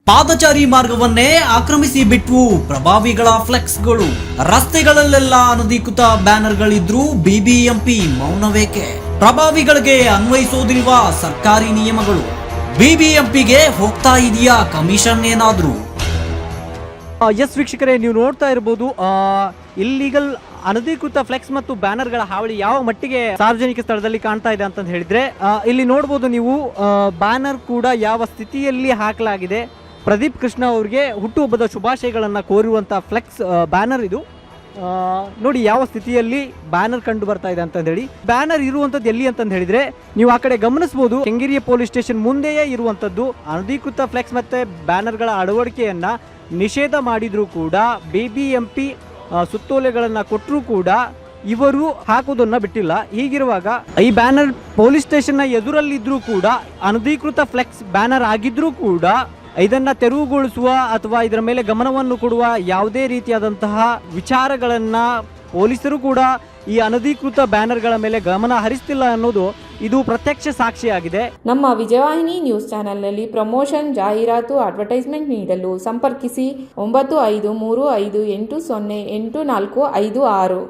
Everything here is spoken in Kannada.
ಪಾದಚಾರಿ ಮಾರ್ಗವನ್ನೇ ಆಕ್ರಮಿಸಿ ಬಿಟ್ವು ಪ್ರಭಾವಿಗಳ ಫ್ಲೆಕ್ಸ್ಗಳು. ರಸ್ತೆಗಳಲ್ಲೆಲ್ಲ ಅನಧಿಕೃತ ಬ್ಯಾನರ್ಗಳಿದ್ರೂ ಬಿಬಿಎಂಪಿ ಮೌನವೇಕೆ? ಪ್ರಭಾವಿಗಳಿಗೆ ಅನ್ವಯಿಸೋದಿಲ್ವಾ ಸರ್ಕಾರಿ ನಿಯಮಗಳು? ಬಿಬಿಎಂಪಿಗೆ ಹೋಗ್ತಾ ಇದೆಯಾ ಕಮಿಷನ್ ಏನಾದ್ರೂ? ಎಸ್ ವೀಕ್ಷಕರೇ, ನೀವು ನೋಡ್ತಾ ಇರಬಹುದು ಇಲ್ಲಿಗಲ್ ಅನಧಿಕೃತ ಫ್ಲೆಕ್ಸ್ ಮತ್ತು ಬ್ಯಾನರ್ಗಳ ಹಾವಳಿ ಯಾವ ಮಟ್ಟಿಗೆ ಸಾರ್ವಜನಿಕ ಸ್ಥಳದಲ್ಲಿ ಕಾಣ್ತಾ ಇದೆ ಅಂತ ಹೇಳಿದ್ರೆ, ಇಲ್ಲಿ ನೋಡಬಹುದು ನೀವು ಬ್ಯಾನರ್ ಕೂಡ ಯಾವ ಸ್ಥಿತಿಯಲ್ಲಿ ಹಾಕಲಾಗಿದೆ. ಪ್ರದೀಪ್ ಕೃಷ್ಣ ಅವರಿಗೆ ಹುಟ್ಟುಹಬ್ಬದ ಶುಭಾಶಯಗಳನ್ನು ಕೋರಿರುವಂತಹ ಫ್ಲೆಕ್ಸ್ ಬ್ಯಾನರ್ ಇದು. ನೋಡಿ ಯಾವ ಸ್ಥಿತಿಯಲ್ಲಿ ಬ್ಯಾನರ್ ಕಂಡು ಬರ್ತಾ ಇದೆ ಅಂತ ಹೇಳಿ. ಬ್ಯಾನರ್ ಇರುವಂತದ್ದು ಎಲ್ಲಿ ಅಂತ ಹೇಳಿದ್ರೆ, ನೀವು ಆ ಕಡೆ ಗಮನಿಸಬಹುದು, ಕೆಂಗೇರಿಯ ಪೊಲೀಸ್ ಸ್ಟೇಷನ್ ಮುಂದೆಯೇ ಇರುವಂತದ್ದು. ಅನಧಿಕೃತ ಫ್ಲೆಕ್ಸ್ ಮತ್ತೆ ಬ್ಯಾನರ್ಗಳ ಅಳವಡಿಕೆಯನ್ನ ನಿಷೇಧ ಮಾಡಿದ್ರು ಕೂಡ, ಬಿಬಿಎಂಪಿ ಸುತ್ತೋಲೆಗಳನ್ನ ಕೊಟ್ಟರು ಕೂಡ ಇವರು ಹಾಕೋದನ್ನ ಬಿಟ್ಟಿಲ್ಲ. ಹೀಗಿರುವಾಗ ಈ ಬ್ಯಾನರ್ ಪೊಲೀಸ್ ಸ್ಟೇಷನ್ ನ ಎದುರಲ್ಲಿದ್ರೂ ಕೂಡ, ಅನಧಿಕೃತ ಫ್ಲೆಕ್ಸ್ ಬ್ಯಾನರ್ ಆಗಿದ್ರೂ ಕೂಡ ಇದನ್ನ ತೆರವುಗೊಳಿಸುವ ಅಥವಾ ಇದರ ಮೇಲೆ ಗಮನವನ್ನು ಕೊಡುವ ಯಾವುದೇ ರೀತಿಯಾದಂತಹ ವಿಚಾರಗಳನ್ನ ಪೊಲೀಸರು ಕೂಡ ಈ ಅನಧಿಕೃತ ಬ್ಯಾನರ್ಗಳ ಮೇಲೆ ಗಮನ ಹರಿಸ್ತಿಲ್ಲ ಅನ್ನೋದು ಇದು ಪ್ರತ್ಯಕ್ಷ ಸಾಕ್ಷಿಯಾಗಿದೆ. ನಮ್ಮ ವಿಜಯವಾಹಿನಿ ನ್ಯೂಸ್ ಚಾನೆಲ್ನಲ್ಲಿ ಪ್ರಮೋಷನ್, ಜಾಹೀರಾತು, ಅಡ್ವರ್ಟೈಸ್ಮೆಂಟ್ ನೀಡಲು ಸಂಪರ್ಕಿಸಿ 9535808456.